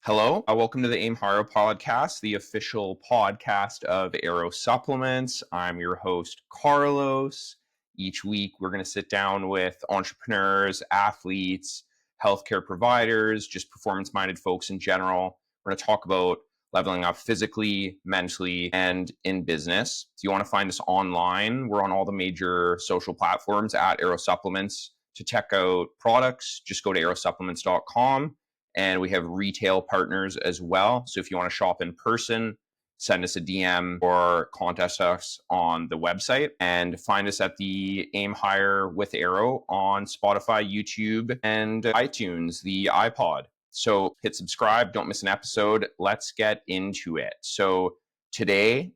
Hello, welcome to the Aero podcast, the official podcast of Aero Supplements. I'm your host, Carlos. Each week, we're going to sit down with entrepreneurs, athletes, healthcare providers, just performance minded folks in general. We're going to talk about leveling up physically, mentally, and in business. If you want to find us online, we're on all the major social platforms at Aero Supplements. To check out products, just go to aerosupplements.com. And we have retail partners as well. So if you want to shop in person, send us a DM or contact us on the website, and find us at the Aim Higher with Aero on Spotify, YouTube, and iTunes, the iPod. So hit subscribe, don't miss an episode. Let's get into it. So today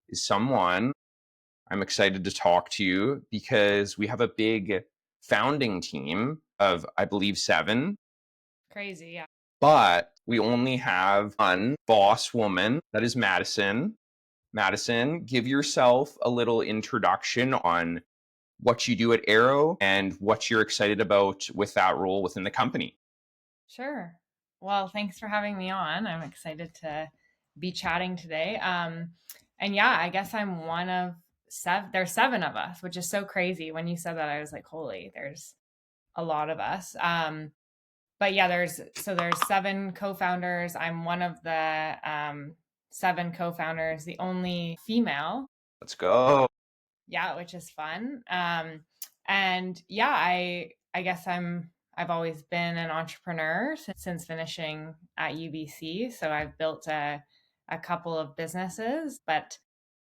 is someone I'm excited to talk to you because we have a big founding team of, I believe, 7. Crazy, yeah. But we only have one boss woman, that is Madison. Madison, give yourself a little introduction on what you do at Aero and what you're excited about with that role within the company. Sure. Well, thanks for having me on. I'm excited to be chatting today. And yeah, I guess I'm one of 7. There's 7 of us, which is so crazy. When you said that, I was like, holy, there's a lot of us. But yeah, there's 7 co-founders. I'm one of the 7 co-founders, the only female. Let's go. Yeah, which is fun. And yeah, I guess I've always been an entrepreneur since finishing at UBC. So I've built a couple of businesses, but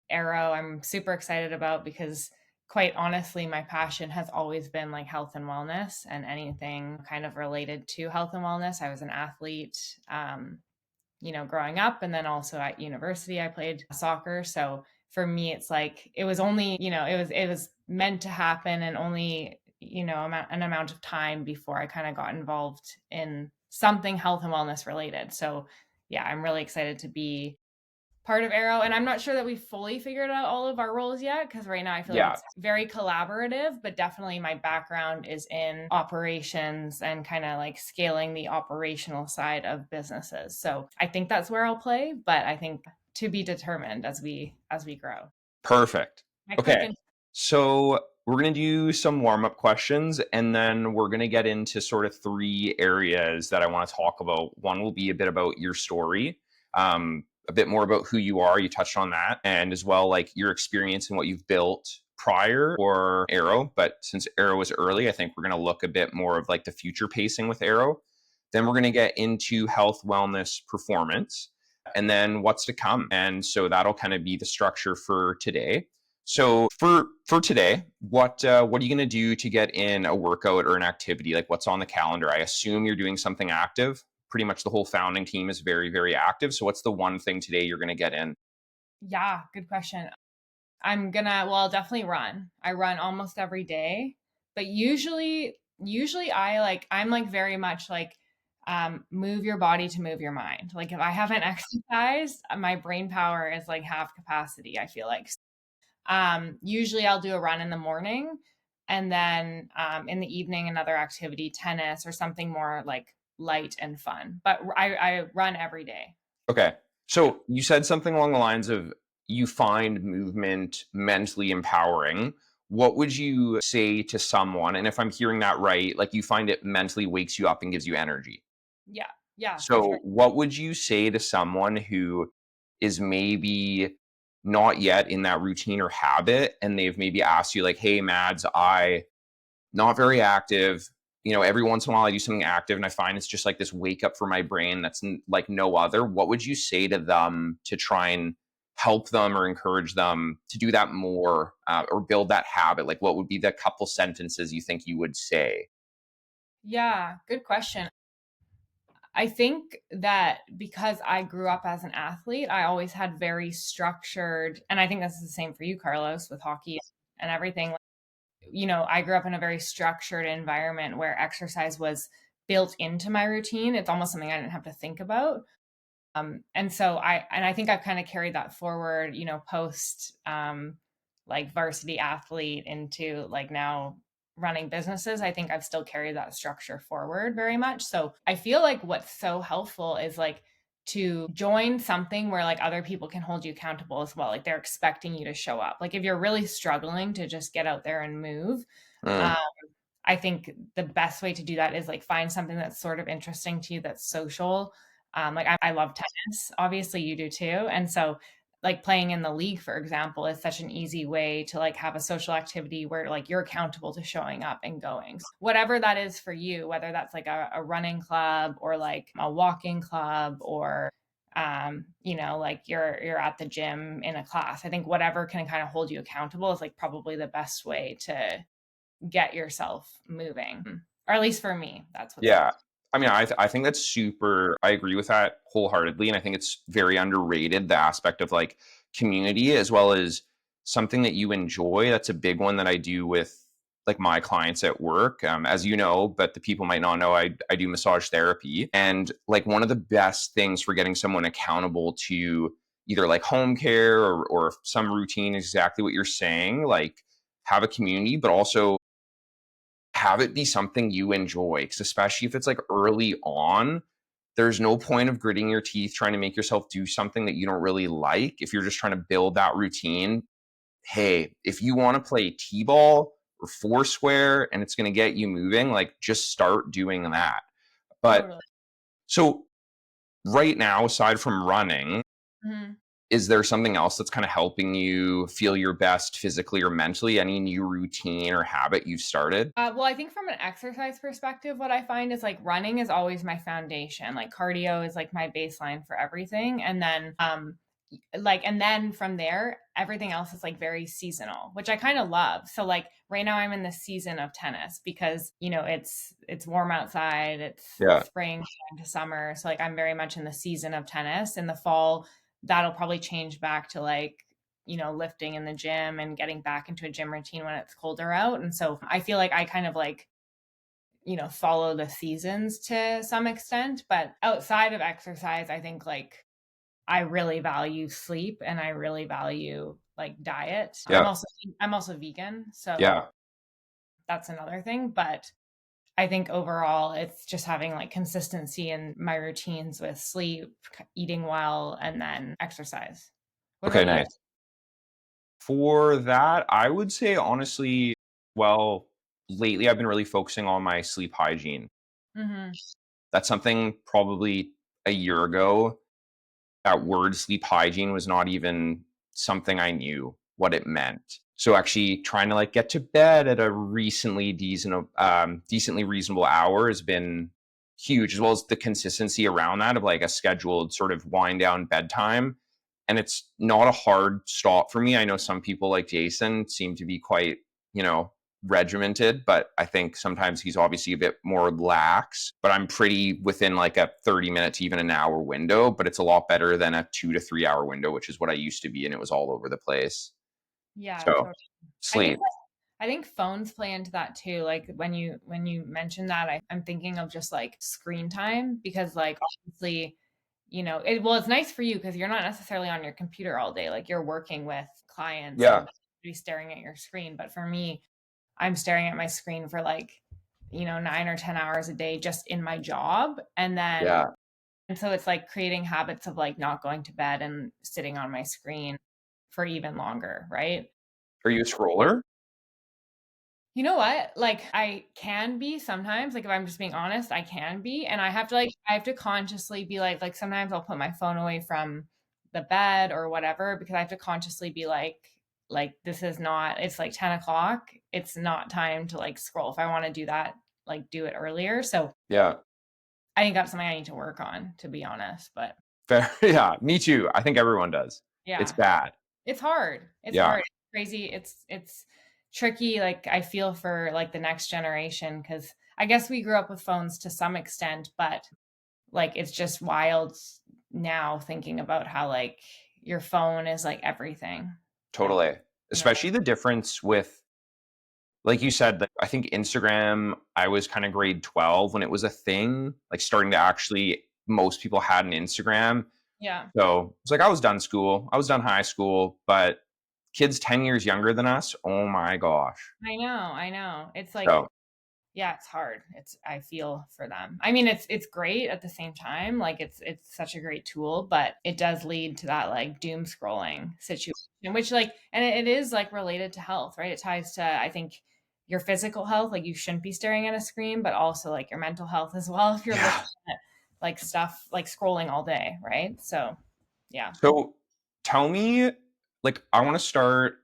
Aero I'm super excited about because quite honestly, my passion has always been like health and wellness and anything kind of related to health and wellness. I was an athlete, growing up, and then also at university, I played soccer. So for me, it's like it was only, it was meant to happen, and only an amount of time before I kind of got involved in something health and wellness related. So yeah, I'm really excited to be part of Aero. And I'm not sure that we fully figured out all of our roles yet, because right now I feel like it's very collaborative, but definitely my background is in operations and kind of like scaling the operational side of businesses. So I think that's where I'll play, but I think to be determined as we grow. Perfect. My Okay. So we're going to do some warm-up questions, and then we're going to get into sort of 3 areas that I want to talk about. One will be a bit about your story, a bit more about who you are. You touched on that, and as well, like your experience and what you've built prior or Aero. But since Aero was early, I think we're going to look a bit more of like the future pacing with Aero. Then we're going to get into health, wellness, performance, and then what's to come. And so that'll kind of be the structure for today. So for today, what are you going to do to get in a workout or an activity? Like what's on the calendar? I assume you're doing something active. Pretty much the whole founding team is very, very active. So what's the one thing today you're going to get in? Yeah, good question. I'll definitely run. I run almost every day, but usually I'm like very much like, move your body to move your mind. Like if I haven't exercised, my brain power is like half capacity, I feel like. Usually I'll do a run in the morning, and then in the evening, another activity, tennis or something more like light and fun. But I run every day. Okay. So you said something along the lines of you find movement mentally empowering. What would you say to someone? And if I'm hearing that right, like you find it mentally wakes you up and gives you energy. Yeah. Yeah, for sure. So what would you say to someone who is maybe not yet in that routine or habit, and they've maybe asked you like, hey Mads, I not very active. Every once in a while I do something active and I find it's just like this wake up for my brain that's like no other. What would you say to them to try and help them or encourage them to do that more, or build that habit? Like what would be the couple sentences you think you would say? Yeah, good question. I think that because I grew up as an athlete, I always had very structured, and I think this is the same for you, Carlos, with hockey and everything. I grew up in a very structured environment where exercise was built into my routine. It's almost something I didn't have to think about. And so I think I've kind of carried that forward, post like varsity athlete into like now running businesses, I think I've still carried that structure forward very much. So I feel like what's so helpful is like to join something where like other people can hold you accountable as well. Like they're expecting you to show up. Like if you're really struggling to just get out there and move, Mm. um, I think the best way to do that is like find something that's sort of interesting to you, that's social. Like I love tennis. Obviously, you do too. And so, like playing in the league, for example, is such an easy way to like have a social activity where like you're accountable to showing up and going. So whatever that is for you, whether that's like a running club or like a walking club or like you're at the gym in a class. I think whatever can kind of hold you accountable is like probably the best way to get yourself moving. Or at least for me, that's what's Yeah. helped. I mean, I think that's super, I agree with that wholeheartedly, and I think it's very underrated, the aspect of, like, community as well as something that you enjoy. That's a big one that I do with, like, my clients at work, as you know, but the people might not know, I do massage therapy, and, like, one of the best things for getting someone accountable to either, like, home care or some routine, exactly what you're saying, like, have a community, but also have it be something you enjoy. Because especially if it's like early on, there's no point of gritting your teeth trying to make yourself do something that you don't really like. If you're just trying to build that routine, hey, if you want to play t-ball or foursquare and it's going to get you moving, like just start doing that. But Totally. so right now, aside from running, Mhm. is there something else that's kind of helping you feel your best physically or mentally? Any new routine or habit you've started? Well, I think from an exercise perspective, what I find is like running is always my foundation. Like cardio is like my baseline for everything. And then from there, everything else is like very seasonal, which I kind of love. So like right now I'm in the season of tennis because, it's warm outside, it's Yeah. spring into summer. So like I'm very much in the season of tennis. In the fall, that'll probably change back to like lifting in the gym and getting back into a gym routine when it's colder out. And so I feel like I kind of like, follow the seasons to some extent. But outside of exercise, I think like I really value sleep and I really value like diet. Yeah. I'm also vegan, so Yeah. that's another thing. But I think overall it's just having like consistency in my routines with sleep, eating well, and then exercise. What Okay, about you? nice. For that, I would say honestly, well, lately I've been really focusing on my sleep hygiene. Hmm. That's something probably a year ago, that word sleep hygiene was not even something I knew what it meant. So actually trying to like get to bed at a decently reasonable hour has been huge, as well as the consistency around that of like a scheduled sort of wind down bedtime. And it's not a hard stop for me. I know some people like Jason seem to be quite, you know, regimented, but I think sometimes he's obviously a bit more lax. But I'm pretty within like a 30 minute to even an hour window, but it's a lot better than a 2 to 3 hour window, which is what I used to be, and it was all over the place. Yeah, So totally. I think sleep. I think phones play into that too. Like when you mentioned that, I'm thinking of just like screen time because like obviously, it's nice for you because you're not necessarily on your computer all day. Like you're working with clients Yeah. and be staring at your screen. But for me, I'm staring at my screen for like, 9 or 10 hours a day just in my job. Yeah. And so it's like creating habits of like not going to bed and sitting on my screen for even longer, right? Are you a scroller? You know what? Like I can be sometimes, like if I'm just being honest, I can be. And I have to consciously be like sometimes I'll put my phone away from the bed or whatever because I have to consciously be like this is not, it's like 10 o'clock. It's not time to like scroll. If I want to do that, like do it earlier. So Yeah. I think that's something I need to work on, to be honest. But Fair. Yeah. Me too. I think everyone does. It's yeah. bad. It's hard. It's Yeah. hard. It's crazy. It's tricky. Like I feel for like the next generation because I guess we grew up with phones to some extent, but like it's just wild now thinking about how like your phone is like everything. Like, Totally. you know. Especially the difference with, like you said, that I think Instagram, I was kind of grade 12 when it was a thing, like starting to actually, most people had an Instagram. Yeah. So it's like I was done school, I was done high school, but kids 10 years younger than us. Oh my gosh. I know. It's like, So yeah, it's hard. I feel for them. I mean, it's great at the same time. Like it's such a great tool, but it does lead to that like doom scrolling situation, which like, and it is like related to health, right? It ties to, I think, your physical health. Like you shouldn't be staring at a screen, but also like your mental health as well. If you're looking yeah. at like stuff like scrolling all day, right? So yeah. So tell me, like, I want to start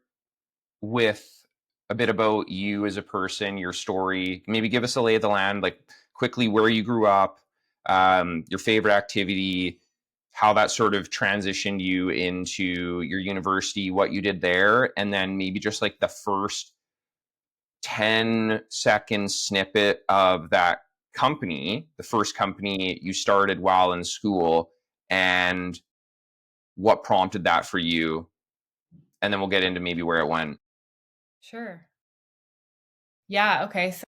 with a bit about you as a person, your story. Maybe give us a lay of the land, like quickly where you grew up, your favorite activity, how that sort of transitioned you into your university, what you did there, and then maybe just like the first 10-second snippet of that company, the first company you started while in school, and what prompted that for you. And then we'll get into maybe where it went. Sure. Yeah. Okay. So,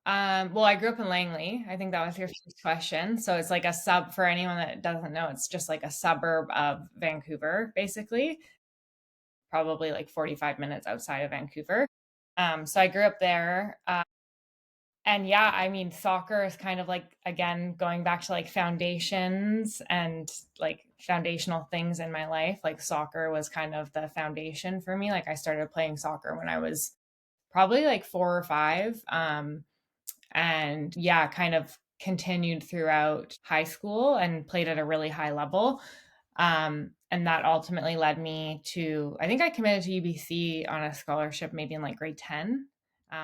well, I grew up in Langley. I think that was your first question. So it's like a sub for anyone that doesn't know, it's just like a suburb of Vancouver, basically, probably like 45 minutes outside of Vancouver. So I grew up there. And yeah, I mean, soccer is kind of like, again, going back to like foundations and like foundational things in my life. Like soccer was kind of the foundation for me. Like I started playing soccer when I was probably like 4 or 5. And yeah, kind of continued throughout high school and played at a really high level. And that ultimately led me to, I think I committed to UBC on a scholarship maybe in like grade 10,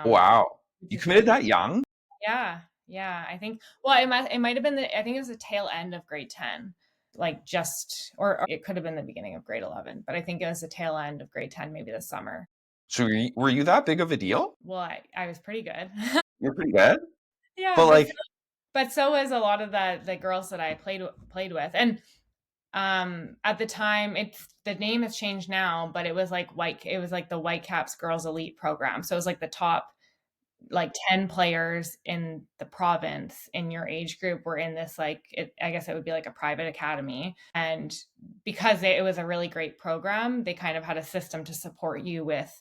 Wow. which You is committed really, that young? yeah, yeah. I think, well, it might have been I think it was the tail end of grade 10, like just, or it could have been the beginning of grade 11, but I think it was the tail end of grade 10, maybe this summer. So were you that big of a deal? Well, I was pretty good. You're pretty good. Yeah, But but like, so was a lot of the girls that I played with. And at the time, it's the name has changed now, but it was like the Whitecaps Girls Elite program. So it was like the top like 10 players in the province in your age group were in this, like, I guess it would be like a private academy. And because it was a really great program, they kind of had a system to support you with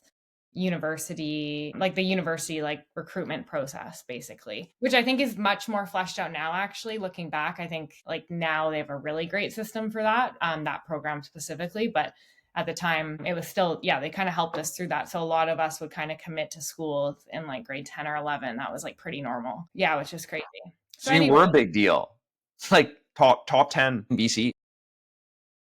university like recruitment process, basically, which I think is much more fleshed out now. Actually, looking back, I think like now they have a really great system for that program specifically. But at the time it was still, yeah, they kind of helped us through that. So a lot of us would kind of commit to school in like grade 10 or 11. That was like pretty normal. Yeah, which is crazy. So so you anyway, were a big deal. Like top 10 in BC.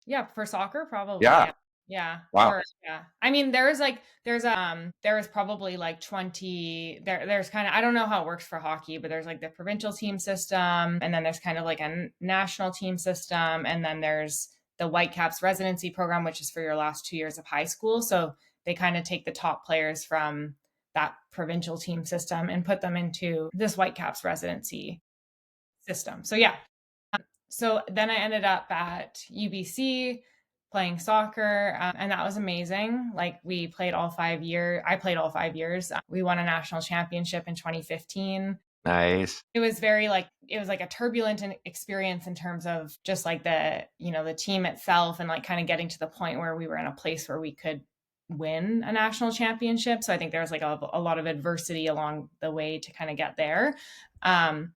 yeah, for soccer, probably. Yeah. Yeah. Yeah. Wow. For yeah. I mean, there was probably like 20 there's kind of, I don't know how it works for hockey, but there's like the provincial team system, and then there's kind of like a national team system, and then there's the Whitecaps residency program, which is for your last 2 years of high school. So they kind of take the top players from that provincial team system and put them into this Whitecaps residency system. So yeah, so then I ended up at UBC playing soccer, and that was amazing. Like we played all 5 years. I played all 5 years. We won a national championship in 2015. Nice. It was very like, it was like a turbulent experience in terms of just like the team itself, and like kind of getting to the point where we were in a place where we could win a national championship. So I think there was like a lot of adversity along the way to kind of get there. Um,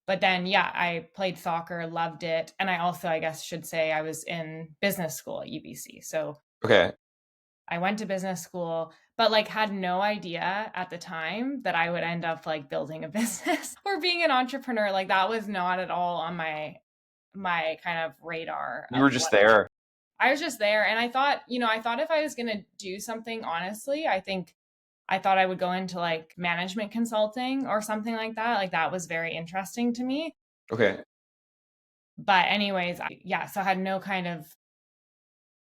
but then, yeah, I played soccer, loved it. And I also, I guess, should say I was in business school at UBC. So Okay. I went to business school, but like had no idea at the time that I would end up like building a business or being an entrepreneur. Like that was not at all on my kind of radar You of were just what there. I was just there. And I thought if I was going to do something, honestly, I thought I would go into like management consulting or something like that. Like that was very interesting to me. Okay. But anyways, yeah, so I had no kind of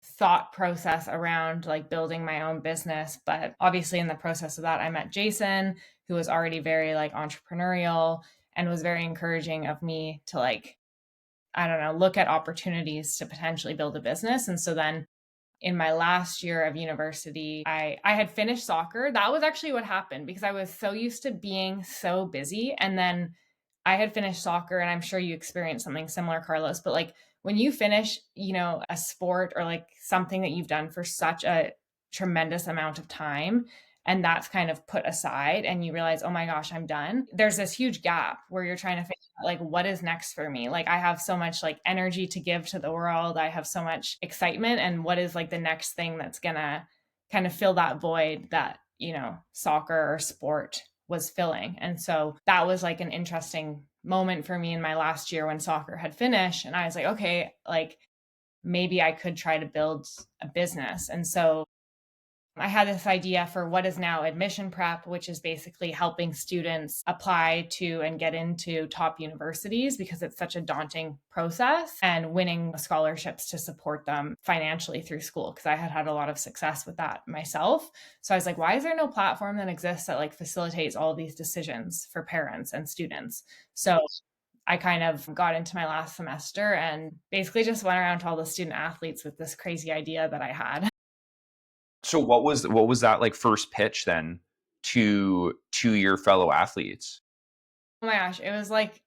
thought process around like building my own business. But obviously in the process of that, I met Jason, who was already very like entrepreneurial and was very encouraging of me to like, I don't know, look at opportunities to potentially build a business. And so then in my last year of university, I had finished soccer. That was actually what happened, because I was so used to being so busy. And then I had finished soccer, and I'm sure you experienced something similar, Carlos, but like when you finish, a sport or like something that you've done for such a tremendous amount of time, and that's kind of put aside, and you realize, oh my gosh, I'm done. There's this huge gap where you're trying to figure out like, what is next for me? Like I have so much like energy to give to the world. I have so much excitement, and what is like the next thing that's gonna kind of fill that void that, soccer or sport was filling. And so that was like an interesting moment for me in my last year when soccer had finished. And I was like, okay, like maybe I could try to build a business. And so I had this idea for what is now admission prep, which is basically helping students apply to and get into top universities because it's such a daunting process, and winning scholarships to support them financially through school. Because I had had a lot of success with that myself. So I was like, why is there no platform that exists that like facilitates all these decisions for parents and students? So I kind of got into my last semester and basically just went around to all the student athletes with this crazy idea that I had. So what was that like first pitch then to your fellow athletes? Oh my gosh, it was like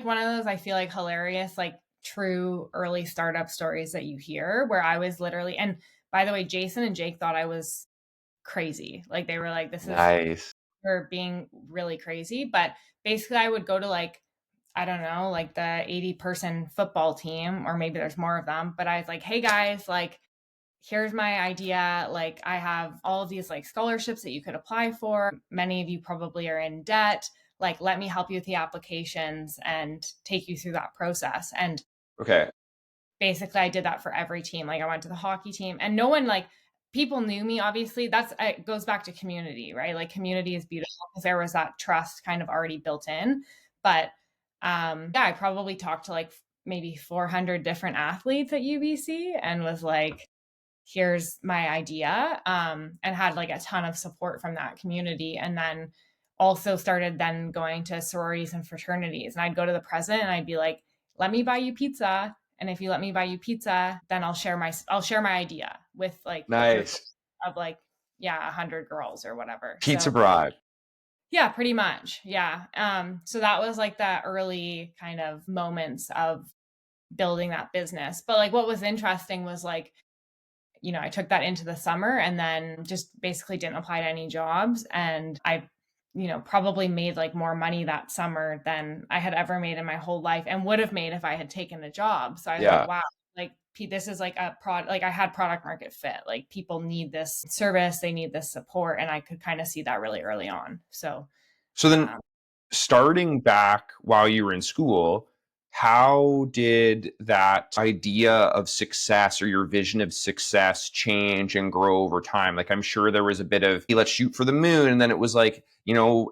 one of those, I feel like, hilarious, like true early startup stories that you hear, where I was literally, and by the way, Jason and Jake thought I was crazy. Like they were like, this is Nice. for being really crazy. But basically I would go to like, I don't know, like the 80-person football team, or maybe there's more of them, but I was like, hey guys, like here's my idea. Like I have all of these like scholarships that you could apply for. Many of you probably are in debt. Like, let me help you with the applications and take you through that process. And Okay. basically I did that for every team. Like I went to the hockey team, and no one, like, people knew me, obviously. That's, it goes back to community, right? Like community is beautiful because there was that trust kind of already built in. But yeah, I probably talked to like maybe 400 different athletes at UBC and was like, here's my idea, and had like a ton of support from that community. And then also started then going to sororities and fraternities, and I'd go to the president and I'd be like, let me buy you pizza, and if you let me buy you pizza, then I'll share my idea with like a group Nice. of like, yeah, 100 girls or whatever. Pizza So Bride. yeah, pretty much, yeah. So that was like the early kind of moments of building that business. But like what was interesting was like, I took that into the summer and then just basically didn't apply to any jobs. And I, probably made like more money that summer than I had ever made in my whole life, and would have made if I had taken a job. So I was like, Yeah. wow, like this is like a product, like I had product market fit. Like people need this service, they need this support. And I could kind of see that really early on. So, So then um, starting back while you were in school, how did that idea of success or your vision of success change and grow over time? Like, I'm sure there was a bit of, "Hey, let's shoot for the moon." And then it was like,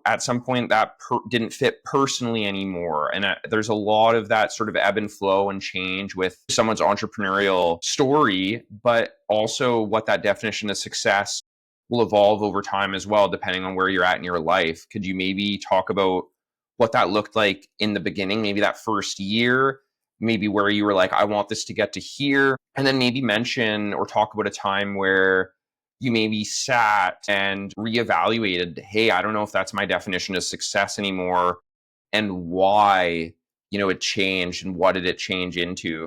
at some point that didn't fit personally anymore. And there's a lot of that sort of ebb and flow and change with someone's entrepreneurial story, but also what that definition of success will evolve over time as well, depending on where you're at in your life. Could you maybe talk about what that looked like in the beginning, maybe that first year, maybe where you were like, I want this to get to here, and then maybe mention or talk about a time where you maybe sat and reevaluated, hey, I don't know if that's my definition of success anymore, and why, it changed, and what did it change into?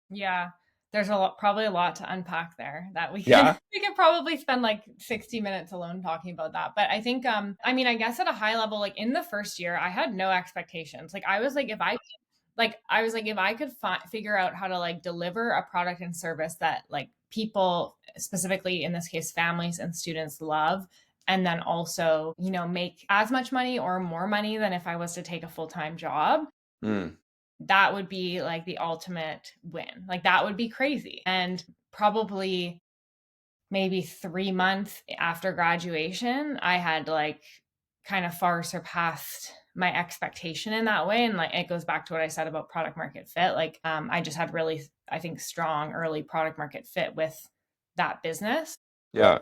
yeah, there's probably a lot to unpack there that we can Yeah. we could probably spend like 60 minutes alone talking about that. But I think, I mean, I guess at a high level, like in the first year, I had no expectations. Like I was like, if I could figure out how to like deliver a product and service that like people, specifically in this case families and students, love, and then also, make as much money or more money than if I was to take a full-time job, Mm. that would be like the ultimate win. Like that would be crazy. And probably maybe 3 months after graduation, I had like kind of far surpassed my expectation in that way. And like it goes back to what I said about product market fit. Like I just had really, I think, strong early product market fit with that business. Yeah.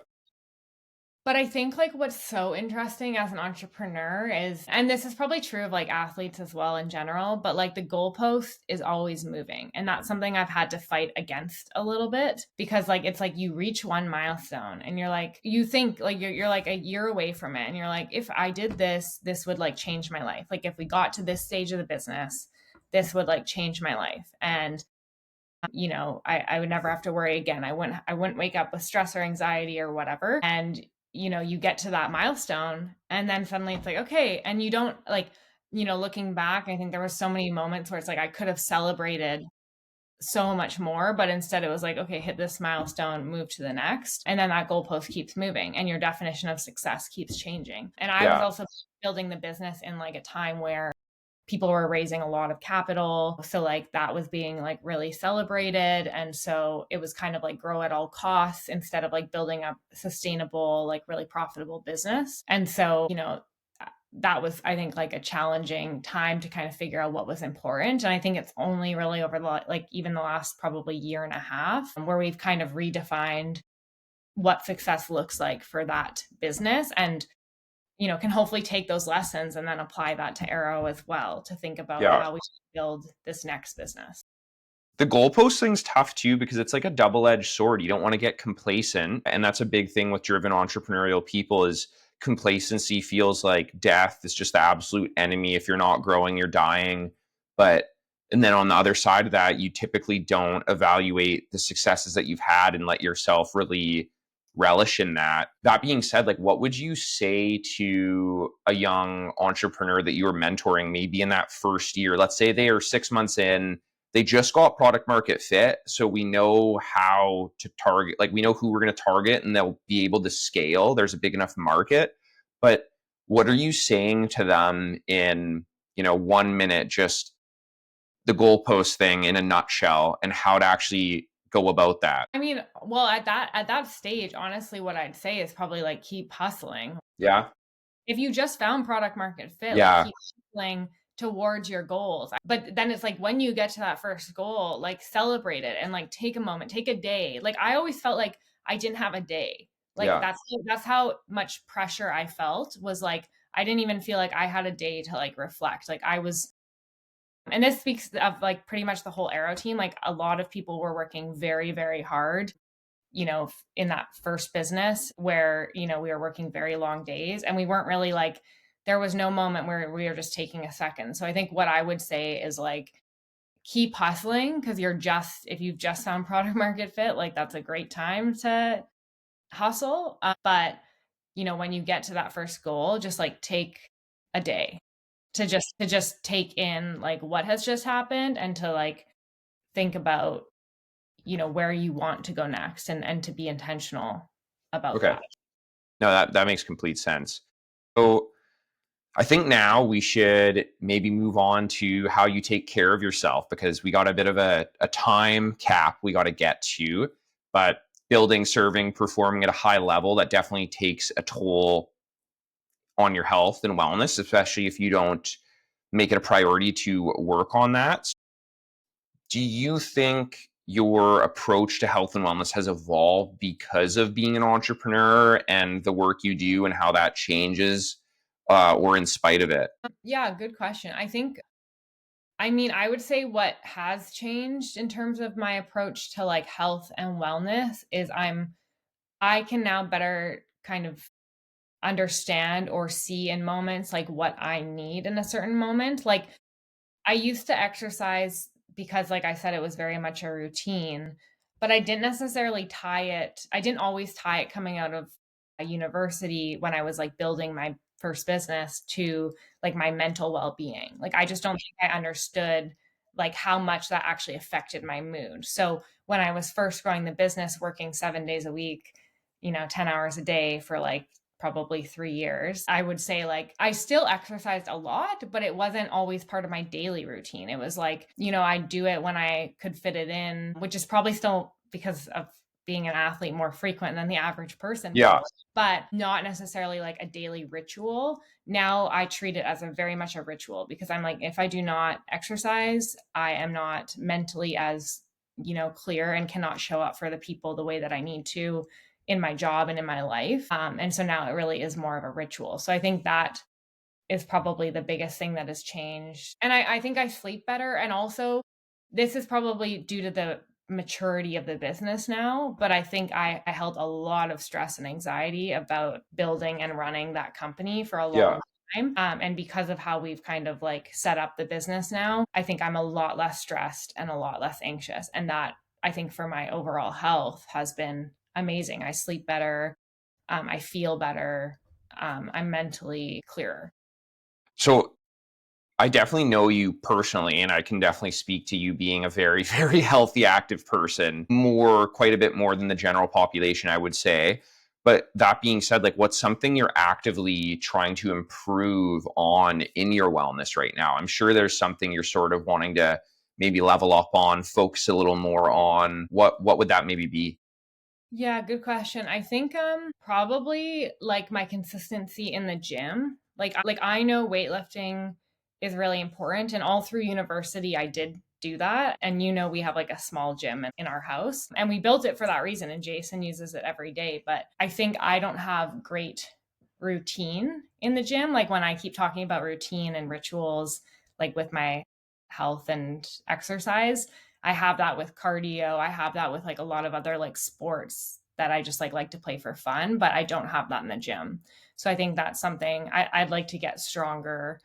But I think like what's so interesting as an entrepreneur is, and this is probably true of like athletes as well in general, but like the goalpost is always moving. And that's something I've had to fight against a little bit, because like it's like you reach one milestone and you're like, you think like you're like a year away from it. And you're like, if I did this, this would like change my life. Like if we got to this stage of the business, this would like change my life. And I would never have to worry again. I wouldn't wake up with stress or anxiety or whatever. And, you get to that milestone and then suddenly it's like, okay. And you don't like, looking back, I think there were so many moments where it's like, I could have celebrated so much more, but instead it was like, okay, hit this milestone, move to the next. And then that goalpost keeps moving and your definition of success keeps changing. And I was Yeah. also building the business in like a time where people were raising a lot of capital. So like that was being like really celebrated. And so it was kind of like grow at all costs instead of like building up a sustainable, like really profitable business. And so, that was, I think, like a challenging time to kind of figure out what was important. And I think it's only really over like even the last probably year and a half where we've kind of redefined what success looks like for that business, and can hopefully take those lessons and then apply that to Aero as well to think about Yeah. how we build this next business. The goalpost thing's tough too because it's like a double-edged sword. You don't want to get complacent, and that's a big thing with driven entrepreneurial people is complacency feels like death. It's just the absolute enemy. If you're not growing, you're dying. But and then on the other side of that, you typically don't evaluate the successes that you've had and let yourself really relish in that. That being said, like what would you say to a young entrepreneur that you were mentoring maybe in that first year? Let's say they are 6 months in, they just got product market fit, so we know how to target, like we know who we're going to target and they'll be able to scale. There's a big enough market. But what are you saying to them in 1 minute, just the goalpost thing in a nutshell and how to actually go about that? I mean, well, at that stage, honestly, what I'd say is probably like keep hustling. Yeah. If you just found product market fit, like Yeah. keep hustling towards your goals. But then it's like when you get to that first goal, like celebrate it and like take a moment, take a day. Like I always felt like I didn't have a day. Like Yeah. that's how much pressure I felt, was like I didn't even feel like I had a day to like reflect. Like I was, and this speaks of like pretty much the whole Aero team. Like a lot of people were working very, very hard, in that first business where, we were working very long days and we weren't really like, there was no moment where we were just taking a second. So I think what I would say is like, keep hustling because if you've just found product market fit, like that's a great time to hustle. But, when you get to that first goal, just like take a day to just take in like what has just happened and to like think about where you want to go next, and to be intentional about Okay. that. No, that makes complete sense. So I think now we should maybe move on to how you take care of yourself because we got a bit of a time cap we got to get to. But building, serving, performing at a high level, that definitely takes a toll on your health and wellness, especially if you don't make it a priority to work on that. Do you think your approach to health and wellness has evolved because of being an entrepreneur and the work you do and how that changes, or in spite of it? Yeah, good question. I mean, I would say what has changed in terms of my approach to like health and wellness is I can now better kind of understand or see in moments like what I need in a certain moment. Like I used to exercise because, like I said, it was very much a routine, but I didn't always tie it coming out of a university when I was like building my first business to like my mental well being. Like, I just don't think I understood like how much that actually affected my mood. So, when I was first growing the business, working 7 days a week, 10 hours a day for like probably 3 years, I would say like I still exercised a lot, but it wasn't always part of my daily routine. It was like, I'd do it when I could fit it in, which is probably still because of being an athlete more frequent than the average person Yeah. probably, but not necessarily like a daily ritual. Now I treat it as a very much a ritual because I'm like, if I do not exercise, I am not mentally as, clear and cannot show up for the people the way that I need to in my job and in my life. And so now it really is more of a ritual. So I think that is probably the biggest thing that has changed. And I think I sleep better. And also, this is probably due to the maturity of the business now, but I think I held a lot of stress and anxiety about building and running that company for a long Yeah. time. time. And because of how we've kind of like set up the business now, I think I'm a lot less stressed and a lot less anxious. And that I think for my overall health has been amazing. I sleep better. I feel better. I'm mentally clearer. So I definitely know you personally, and I can definitely speak to you being a very, very healthy, active person, quite a bit more than the general population, I would say. But that being said, like, what's something you're actively trying to improve on in your wellness right now? I'm sure there's something you're sort of wanting to maybe level up on, focus a little more on. What would that maybe be? Yeah, good question. I think probably like my consistency in the gym. Like I know weightlifting is really important, and all through university I did do that. And we have like a small gym in our house and we built it for that reason, and Jason uses it every day. But I think I don't have great routine in the gym. Like when I keep talking about routine and rituals, like with my health and exercise, I have that with cardio. I have that with like a lot of other like sports that I just like to play for fun, but I don't have that in the gym. So I think that's something I'd like to get stronger.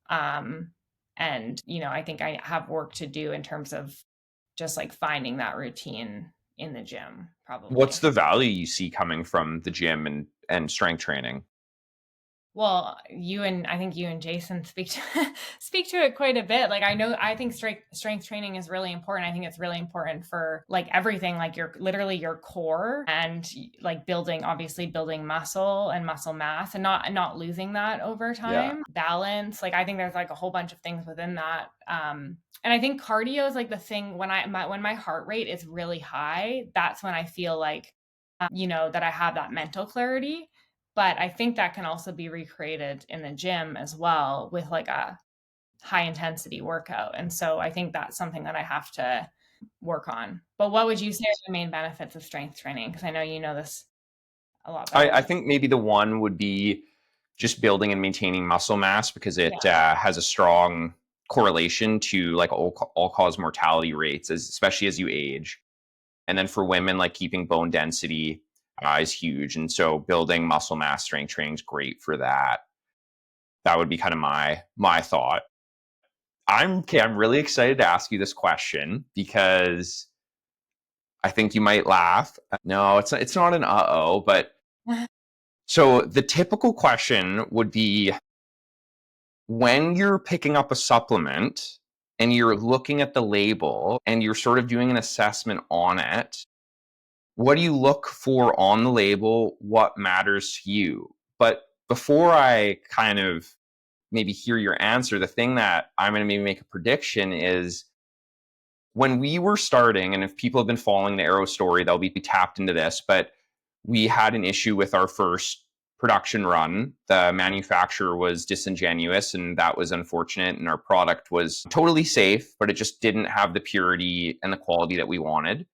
Um, and I think I have work to do in terms of just like finding that routine in the gym, What's probably. the value you see coming from the gym and strength training? Well, I think you and Jason speak to speak to it quite a bit. Like I think strength training is really important. I think it's really important for like everything, like your literally your core, and like building muscle and muscle mass, and not losing that over Yeah. time. Balance, like I think there's like a whole bunch of things within that. And I think cardio is like the thing when my heart rate is really high, that's when I feel like that I have that mental clarity. But I think that can also be recreated in the gym as well with like a high intensity workout. And so I think that's something that I have to work on. But what would you say are the main benefits of strength training? Because I know you know this a lot better I than think maybe the one would be just building and maintaining muscle mass because me. it has a strong correlation to like all cause mortality rates, especially as you age. And then for women, like keeping bone density is huge. And so building muscle mass strength training is great for that. That would be kind of my thought. I'm really excited to ask you this question because I think you might laugh. No, it's not an uh-oh, but Yeah. so the typical question would be when you're picking up a supplement and you're looking at the label and you're sort of doing an assessment on it, what do you look for on the label? What matters to you? But before I kind of maybe hear your answer, the thing that I'm going to maybe make a prediction is when we were starting, and if people have been following the Aero story, they'll be tapped into this, but we had an issue with our first production run. The manufacturer was disingenuous, and that was unfortunate. And our product was totally safe, but it just didn't have the purity and the quality that we wanted.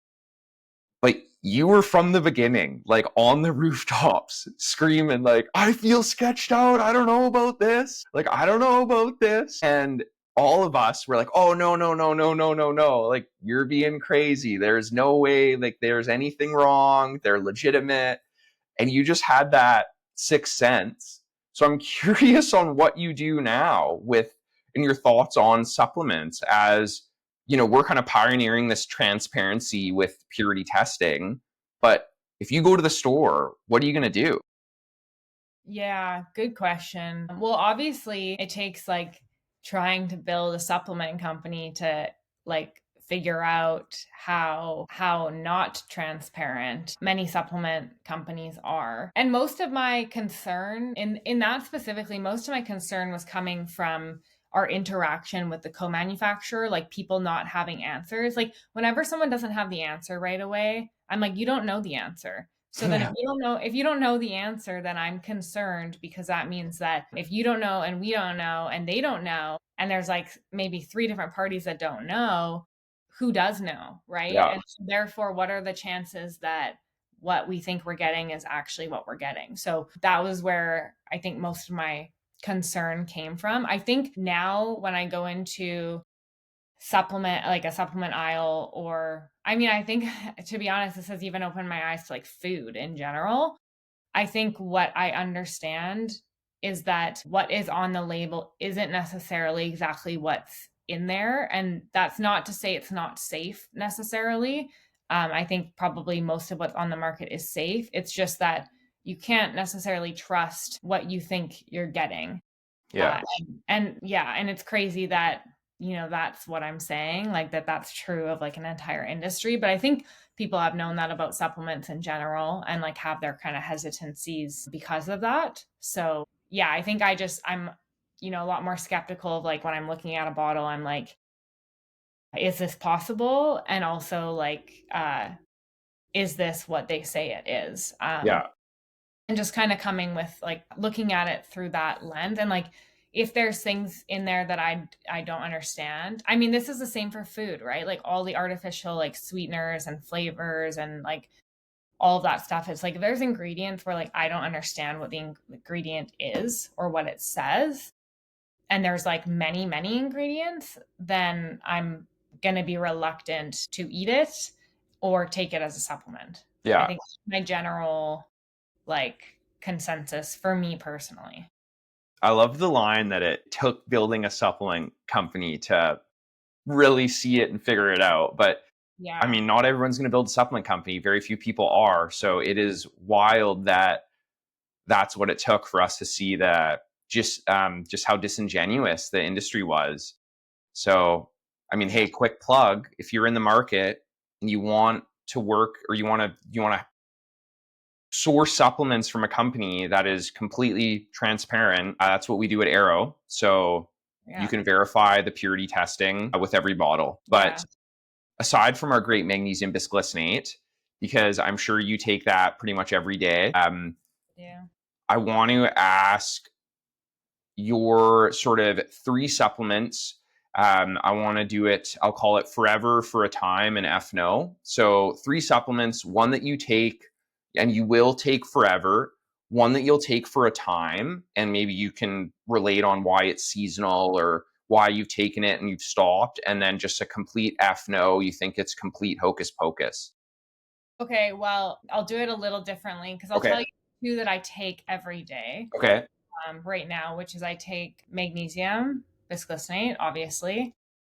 But you were from the beginning, like on the rooftops, screaming, like, I feel sketched out. I don't know about this. Like, I don't know about this. And all of us were like, oh, no, no, no, no, no, no, no. Like, you're being crazy. There's no way, like, there's anything wrong. They're legitimate. And you just had that sixth sense. So I'm curious on what you do now with and your thoughts on supplements as we're kind of pioneering this transparency with purity testing. But if you go to the store, what are you going to do? Yeah, good question. Well, obviously, it takes like trying to build a supplement company to like figure out how not transparent many supplement companies are. And most of my concern in that specifically, most of my concern was coming from our interaction with the co-manufacturer, like people not having answers. Like whenever someone doesn't have the answer right away, I'm like, you don't know the answer. So then Yeah. if you don't know the answer, then I'm concerned because that means that if you don't know and we don't know and they don't know, and there's like maybe three different parties that don't know, who does know, right? Yeah. And so therefore, what are the chances that what we think we're getting is actually what we're getting? So that was where I think most of my concern came from. I think now when I go into supplement like a supplement aisle, or I mean, I think to be honest, this has even opened my eyes to like food in general. I think what I understand is that what is on the label isn't necessarily exactly what's in there. And that's not to say it's not safe necessarily. I think probably most of what's on the market is safe. It's just that you can't necessarily trust what you think you're getting. Yeah. And yeah, and it's crazy that, that's what I'm saying, like that's true of like an entire industry. But I think people have known that about supplements in general and like have their kind of hesitancies because of that. So yeah, I think I'm, a lot more skeptical of like when I'm looking at a bottle, I'm like, is this possible? And also like, is this what they say it is? Yeah. And just kind of coming with like looking at it through that lens, and like if there's things in there that I don't understand. I mean, this is the same for food, right? Like all the artificial like sweeteners and flavors and like all of that stuff. It's like if there's ingredients where like I don't understand what the ingredient is or what it says, and there's like many ingredients, then I'm going to be reluctant to eat it or take it as a supplement. I Yeah. think my general like consensus for me personally. I love the line that it took building a supplement company to really see it and figure it out. But I Yeah. mean, not everyone's going to build a supplement company. Very few people are. So it is wild that that's what it took for us to see that just how disingenuous the industry was. So, I mean, Yeah. hey, quick plug: if you're in the market and you want to work or you want to source supplements from a company that is completely transparent, that's what we do at Aero. So you Yeah. can verify the purity testing with every bottle. Yeah. But aside from our great magnesium bisglycinate, because I'm sure you take that pretty much every day, Yeah. I want to ask your sort of three supplements. I want to do it, I'll call it forever, for a time, and F no. So three supplements, one that you take and you will take forever, one that you'll take for a time, and maybe you can relate on why it's seasonal or why you've taken it and you've stopped, and then just a complete F no, you think it's complete hocus pocus. Okay, well, I'll do it a little differently because I'll Okay. tell you two that I take every day Okay. right now, which is I take magnesium bisglycinate, obviously.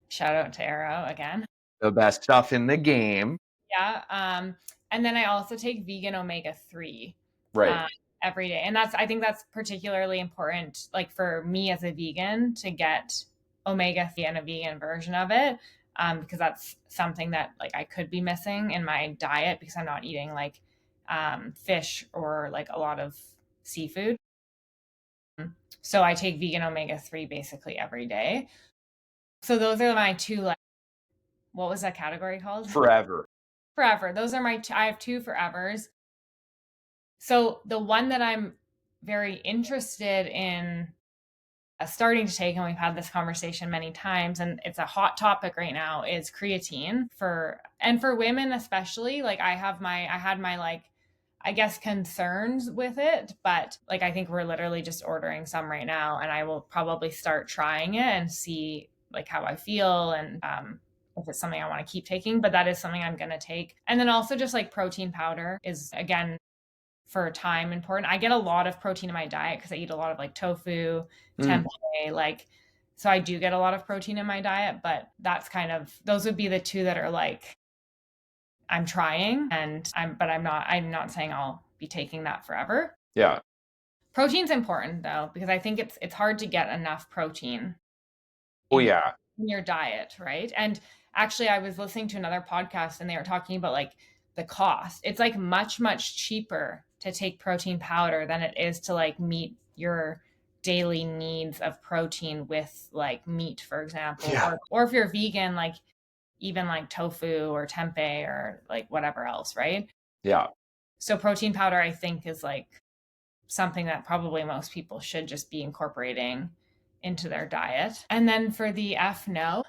Shout out to Aero again. The best stuff in the game. Yeah. And then I also take vegan omega-3 Right. um, every day. And I think that's particularly important, like for me as a vegan, to get omega-3 and a vegan version of it, because that's something that like I could be missing in my diet because I'm not eating like fish or like a lot of seafood. So I take vegan omega-3 basically every day. So those are my two, like, what was that category called? Forever. Forever. Those are I have two forevers. So the one that I'm very interested in starting to take, and we've had this conversation many times, and it's a hot topic right now, is creatine for women especially. Like I had my like, I guess, concerns with it, but like I think we're literally just ordering some right now, and I will probably start trying it and see like how I feel and if it's something I want to keep taking. But that is something I'm going to take. And then also just like protein powder is again for time important. I get a lot of protein in my diet because I eat a lot of like tofu, Mm, tempeh, like so I do get a lot of protein in my diet, but that's kind of those would be the two that are like I'm trying and I'm not saying I'll be taking that forever. yeah. Protein's important though because I think it's hard to get enough protein Oh in yeah. your diet, right? And actually, I was listening to another podcast and they were talking about like the cost. It's like much cheaper to take protein powder than it is to like meet your daily needs of protein with like meat, for example, Yeah. or if you're vegan, like even like tofu or tempeh or like whatever else, right? Yeah. So protein powder, I think, is like something that probably most people should just be incorporating into their diet. And then for the F no,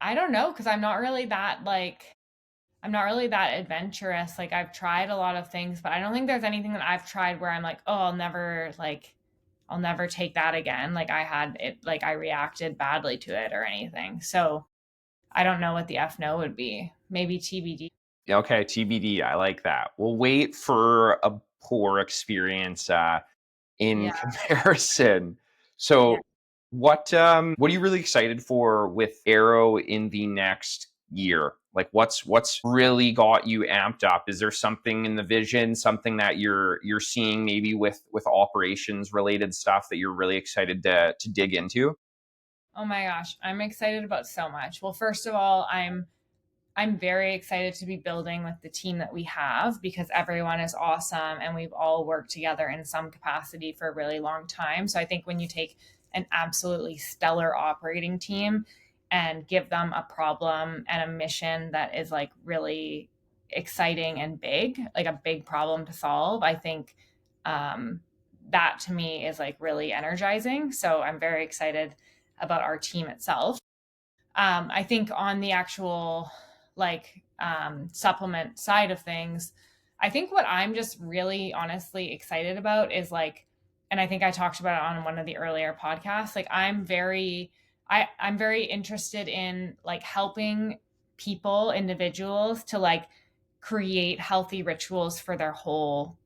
I don't know because I'm not really that adventurous. Like I've tried a lot of things, but I don't think there's anything that I've tried where I'm like, oh, I'll never take that again. Like I had it, like I reacted badly to it or anything. So I don't know what the F no would be. Maybe TBD. Yeah, okay, TBD. I like that. We'll wait for a poor experience in Yeah. comparison. Yeah. So what are you really excited for with Aero in the next year? Like what's really got you amped up? Is there something in the vision, something that you're seeing maybe with operations related stuff that you're really excited to dig into? Oh my gosh, I'm excited about so much. Well, first of all, I'm very excited to be building with the team that we have because everyone is awesome and we've all worked together in some capacity for a really long time. So I think when you take an absolutely stellar operating team and give them a problem and a mission that is like really exciting and big, like a big problem to solve, I think um, that to me is like really energizing. So I'm very excited about our team itself. I think on the actual supplement side of things, I think what I'm just really honestly excited about is like, and I think I talked about it on one of the earlier podcasts. Like I'm very interested in like helping people, individuals to like create healthy rituals for their whole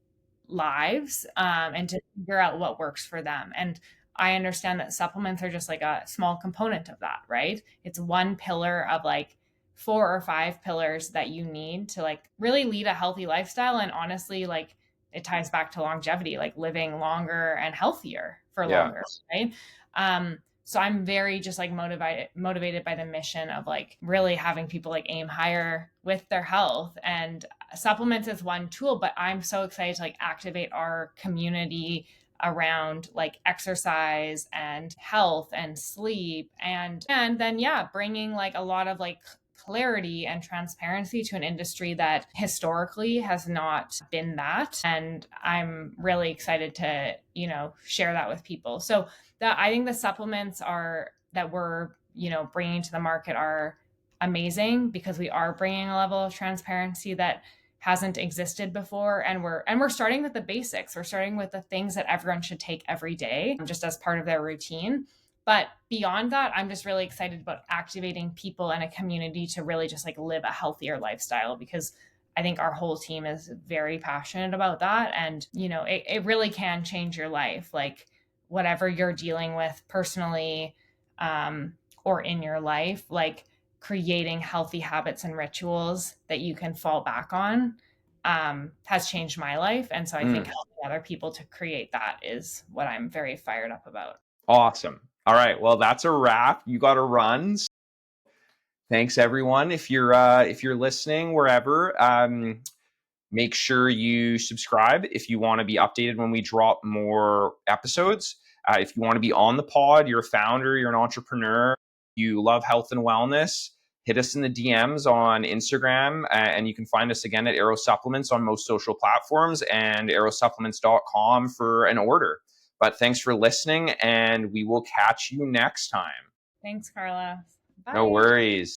lives, and to figure out what works for them. And I understand that supplements are just like a small component of that, right? It's one pillar of like 4 or 5 pillars that you need to like really lead a healthy lifestyle. And honestly, like it ties back to longevity, like living longer and healthier for Yeah. longer, right? So I'm very just like motivated by the mission of like really having people like aim higher with their health. And supplements is one tool, but I'm so excited to like activate our community around like exercise and health and sleep, and then yeah, bringing like a lot of like clarity and transparency to an industry that historically has not been that. And I'm really excited to, share that with people. So that I think the supplements are that we're, bringing to the market are amazing because we are bringing a level of transparency that hasn't existed before. And we're starting with the basics. We're starting with the things that everyone should take every day just as part of their routine. But beyond that, I'm just really excited about activating people and a community to really just like live a healthier lifestyle because I think our whole team is very passionate about that. And, it really can change your life. Like whatever you're dealing with personally, um, or in your life, like creating healthy habits and rituals that you can fall back on, has changed my life. And so I think Mm, helping other people to create that is what I'm very fired up about. awesome. All right. Well, that's a wrap. You got to run. Thanks everyone. If you're listening wherever, make sure you subscribe if you want to be updated when we drop more episodes. If you want to be on the pod, you're a founder, you're an entrepreneur, you love health and wellness, hit us in the DMs on Instagram, and you can find us again at Aero Supplements on most social platforms and aerosupplements.com for an order. But thanks for listening, and we will catch you next time. Thanks, Carla. No Bye. worries.